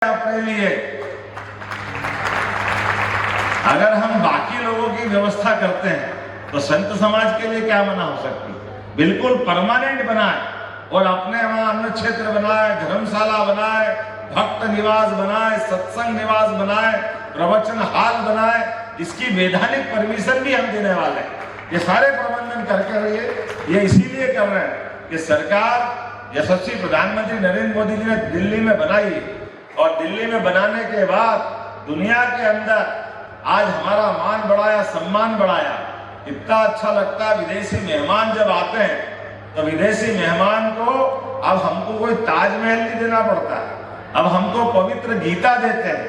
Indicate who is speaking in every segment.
Speaker 1: अपने लिए अगर हम बाकी लोगों की व्यवस्था करते हैं तो संत समाज के लिए क्या मना हो सकती? बिल्कुल परमानेंट बनाए और अपने वहां अन्न क्षेत्र बनाए, धर्मशाला बनाए, भक्त निवास बनाए, सत्संग निवास बनाए, प्रवचन हाल बनाए। इसकी वैधानिक परमिशन भी हम देने वाले हैं। ये सारे प्रबंधन करके रहिए। ये इसीलिए कर रहे हैं कि सरकार यशस्वी प्रधानमंत्री नरेंद्र मोदी जी ने दिल्ली में बनाई और दिल्ली में बनाने के बाद दुनिया के अंदर आज हमारा मान बढ़ाया, सम्मान बढ़ाया। इतना अच्छा लगता है विदेशी मेहमान जब आते हैं तो विदेशी मेहमान को अब हमको कोई ताजमहल नहीं देना पड़ता है। अब हमको पवित्र गीता देते हैं,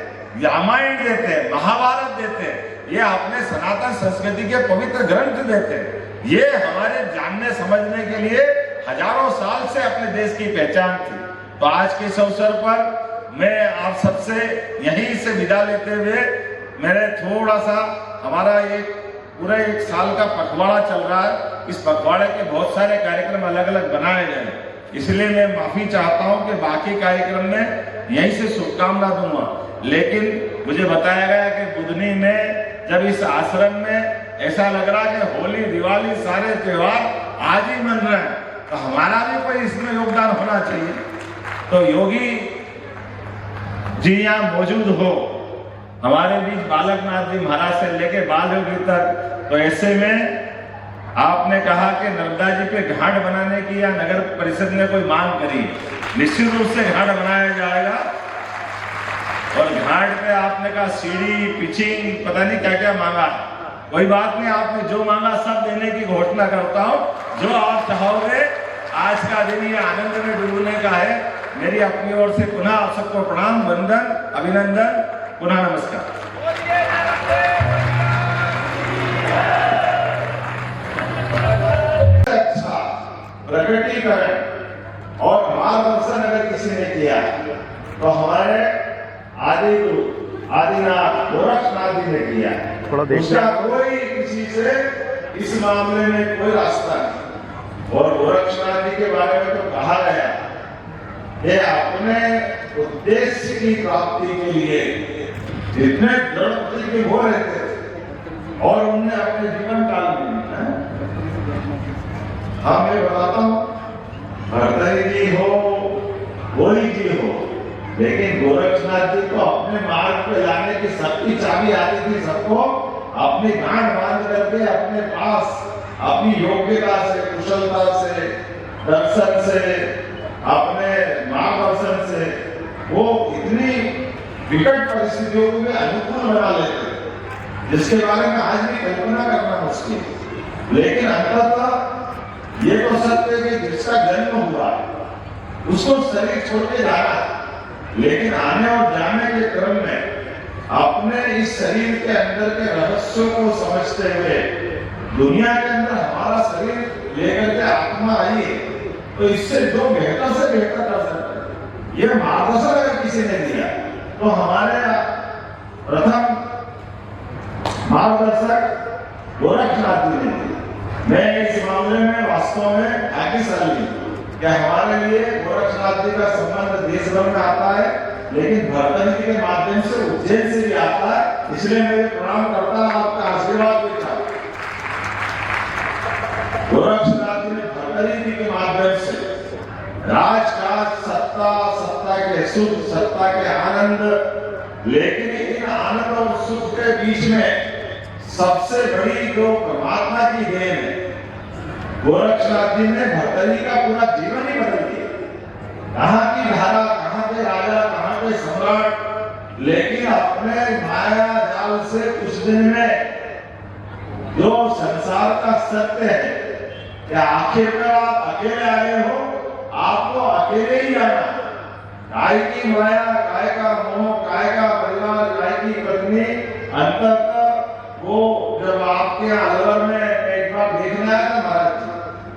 Speaker 1: रामायण देते हैं, महाभारत देते हैं। ये अपने सनातन संस्कृति के पवित्र ग्रंथ देते हैं। ये हमारे जानने समझने के लिए हजारों साल से अपने देश की पहचान थी। तो आज के इस अवसर पर मैं आप सबसे यहीं से विदा लेते हुए मेरे थोड़ा सा हमारा पूरे एक साल का पखवाड़ा चल रहा है। इस पखवाड़े के बहुत सारे कार्यक्रम अलग अलग बनाए गए, इसलिए मैं माफी चाहता हूं कि बाकी कार्यक्रम में यहीं से शुभकामना दूंगा। लेकिन मुझे बताया गया कि बुधनी में जब इस आश्रम में ऐसा लग रहा है कि होली, दिवाली, सारे त्योहार आज ही मन रहे हैं, तो हमारा भी कोई इसमें योगदान होना चाहिए। तो योगी जी यहाँ मौजूद हो, हमारे बीच बालकनाथ जी महाराज से लेके बाल योगी तक। तो ऐसे में आपने कहा कि नर्मदा जी पे घाट बनाने की या नगर परिषद ने कोई मांग करी, निश्चित रूप से घाट बनाया जाएगा। और घाट पे आपने कहा सीढ़ी, पिचिंग, पता नहीं क्या क्या मांगा है। कोई बात नहीं, आपने जो मांगा सब देने की घोषणा करता हूँ। जो आप चाहोगे, आज का दिन ये आनंद में डूबने का है। मेरी अपनी ओर से पुनः आप सबको प्रणाम, वंदन, अभिनंदन, पुनः नमस्कार। अच्छा प्रकटीकरण और मार्गदर्शन अगर किसी ने किया तो हमारे आदि गुरु आदिनाथ गोरक्षनाथ जी ने किया। उसका कोई किसी से इस मामले में कोई रास्ता नहीं। और गोरक्षनाथ जी के बारे में तो कहा गया ये अपने उद्देश्य की प्राप्ति के लिए जितने दृढ़ प्रतिज्ञ हो रहते थे और उनने अपने जीवन काल में मैं बताता हूँ, भरतरी जी हो, कोई जी हो, लेकिन गोरक्षनाथ जी को अपने मार्ग पे लाने की सबकी चाबी आती थी। सबको अपनी गांठ बांध करके अपने पास अपनी योग्यता से, कुशलता से, दर्शन से, अपने मार्गदर्शन से वो इतनी विकट परिस्थितियों में अनुकूल बना लेते जिसके बारे में आज भी कल्पना करना मुश्किल। लेकिन अंततः ये तो सत्य है कि जिसका जन्म हुआ उसको शरीर छोड़ के जाना, लेकिन आने और जाने के क्रम में अपने इस शरीर के अंदर के रहस्यों को समझते हुए दुनिया के अंदर हमारा शरीर लेकर के आत्मा आई है, तो इससे जो बेहतर से बेहतर कर सकते हैं। ये मार्गदर्शन अगर किसी ने दिया तो हमारे प्रथम मार्गदर्शक गोरक्षनाथ जी ने दिया। मैं इस मामले में वास्तव में भाग्यशाली हूं कि हमारे लिए गोरक्षनाथ जी का संबंध देश भर में आता है, लेकिन भरतरी जी के माध्यम से उज्जैन से भी आता है। इसलिए मैं प्रणाम करता हूं, आपका आशीर्वाद भी चाहता हूं। गोरक्षनाथ जी ने भरतरी जी के माध्यम से राजकाज, सत्ता के सुख, सत्ता के आनंद, लेकिन इन आनंद और सुख के बीच में सबसे बड़ी जो परमात्मा की देन है, गोरक्षनाथ जी ने भरतरी का पूरा जीवन ही बदल दिया। कहाँ की धारा, कहाँ के राजा, कहाँ के सम्राट, लेकिन अपने माया जाल से कुछ दिन में जो संसार का सत्य है कि आखिरकार आप अकेले आए हो, आपको अकेले ही आना। गाय की माया, गाय का मोह, गाय का परिवार, गाय की पत्नी, अंततः वो जब आपके अलवर में एक बार देखना है ना महाराज जी,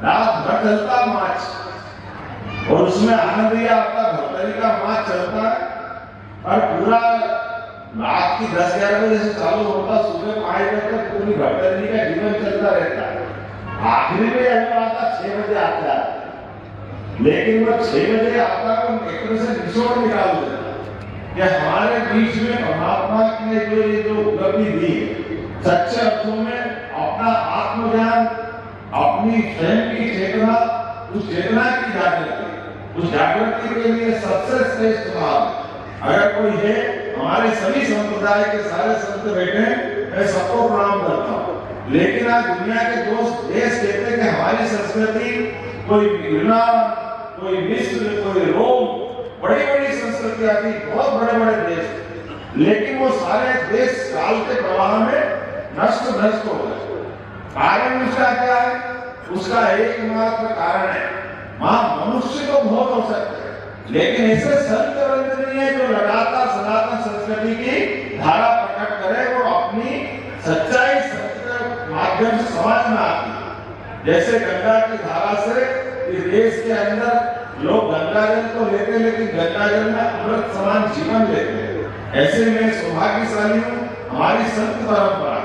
Speaker 1: रात भर चलता माच और उसमें आनंद ही आता। भरतरी का माच चलता है और पूरा रात की 10-11 बजे से चालू होता, सुबह 5 बजे तक पूरी भरतरी का जीवन चलता रहता है। आखिरी में यह आता 6 बजे आता है, लेकिन वो 6 बजे आता है एक तरह से निचोड़ निकाल देता। कि हमारे बीच में परमात्मा ने जो उपलब्धि दी है, सच्चे अर्थों में अपना आत्मज्ञान, अपनी स्वयं की चेतना, उस चेतना की जागृति, उस जागृति के लिए सबसे श्रेष्ठ मार्ग अगर कोई है, हमारे सभी संप्रदाय के सारे संत बैठे हैं, मैं सबको प्रणाम करता हूँ। लेकिन आज दुनिया के देश कहते हैं कि हमारी संस्कृति कोई यूनान, कोई मिस्र, कोई रोम, बड़ी बड़ी संस्कृतियां थी, बहुत बड़े बड़े देश, लेकिन वो सारे देश काल के प्रवाह में नष्ट भ्रष्ट हो गए। कारण उसका क्या है? उसका एकमात्र कारण है, वहां मनुष्य को बहुत हो सकते हैं, लेकिन ऐसे संत वृंद नहीं है जो लगातार सनातन संस्कृति की धारा प्रकट करे और अपनी सच्चाई माध्यम से समाज में आती है। जैसे गंगा की धारा से इस देश के अंदर लोग गंगा जल तो लेते, लेकिन गंगा जल में अमृत समान जीवन लेते हैं। ऐसे में सौभाग्यशाली हूँ, हमारी संत परंपरा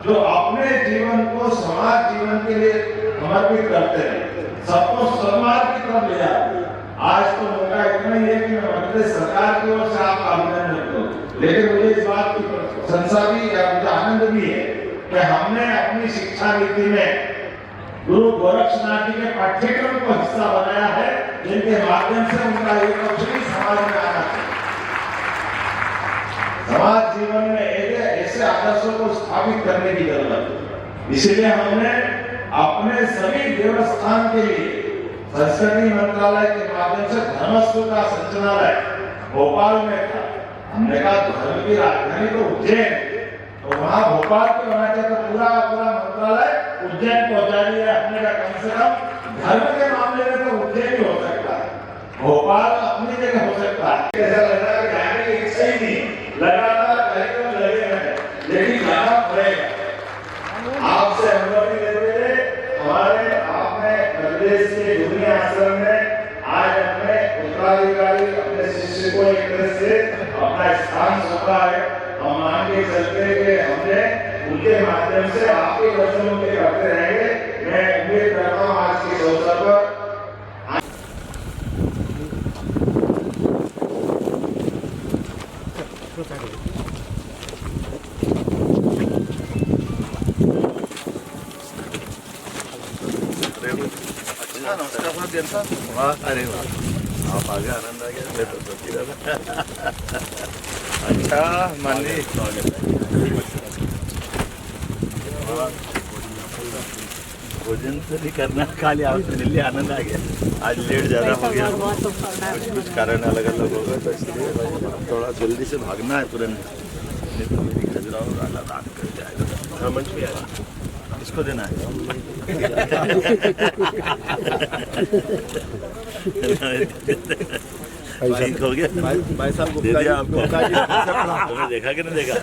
Speaker 1: जो अपने जीवन को समाज जीवन के लिए समर्पित करते हैं, सबको सन्मार्ग की तरफ ले जाते हैं। आज तो मौका इतना ही है कि मैं मध्य सरकार की ओर से आपका अभिनंदन करूं, लेकिन मुझे इस बात की प्रशंसा भी या मुझे आनंद भी है कि हमने अपनी शिक्षा नीति में गुरु गोरक्षनाथ जी के पाठ्यक्रम को हिस्सा बनाया है, जिनके माध्यम से उनका एक अवसर समाज में आना चाहिए। समाज जीवन में ऐसे आदर्शों को स्थापित करने की जरूरत है। इसलिए हमने अपने सभी देवस्थान के लिए संस्कृति मंत्रालय के माध्यम से धर्मस्व का संचालय भोपाल में था। हमने कहा धर्म की राजधानी तो उज्जैन, तो वहां भोपाल के होना चाहिए, तो पूरा मंत्रालय उज्जैन पहुंचा दिया। हमने कहा कम से कम धर्म के मामले में तो उज्जैन ही हो सकता है, भोपाल अपनी जगह हो सकता है। ऐसा लग रहा है कि जाने की इच्छा ही नहीं, लगातार कार्यक्रम लगे हैं, लेकिन जाना पड़ेगा। आपसे अनुमति लेते हुए हमारे आपने प्रदेश के दुनिया आश्रम में आज अपने उत्तराधिकारी अपने शिष्य को एक तरह से अपना स्थान सौंपा है। हम मान के चलते कि हमने उनके माध्यम से आपके दर्शनों के करते रहेंगे। मैं उम्मीद करता हूँ आज के अवसर पर
Speaker 2: अरे वाह, आप आगे आनंद आ गया, मैं तो सोच रहा था। अच्छा माननीय स्वागत है। भोजन तो नहीं करना, खाली आपसे मिल लिया, आनंद आ गया। आज लेट ज़्यादा हो गया, कुछ कारण अलग अलग हो गए, तो इसलिए थोड़ा जल्दी से भागना है तुरंत, नहीं तो मेरी खजुराहो राला रात कर जाएगा। हाँ, मंच पे आएगा, इसको देना है। हो गया भाई साहब, दे दिया आपको। तुमने देखा कि नहीं देखा?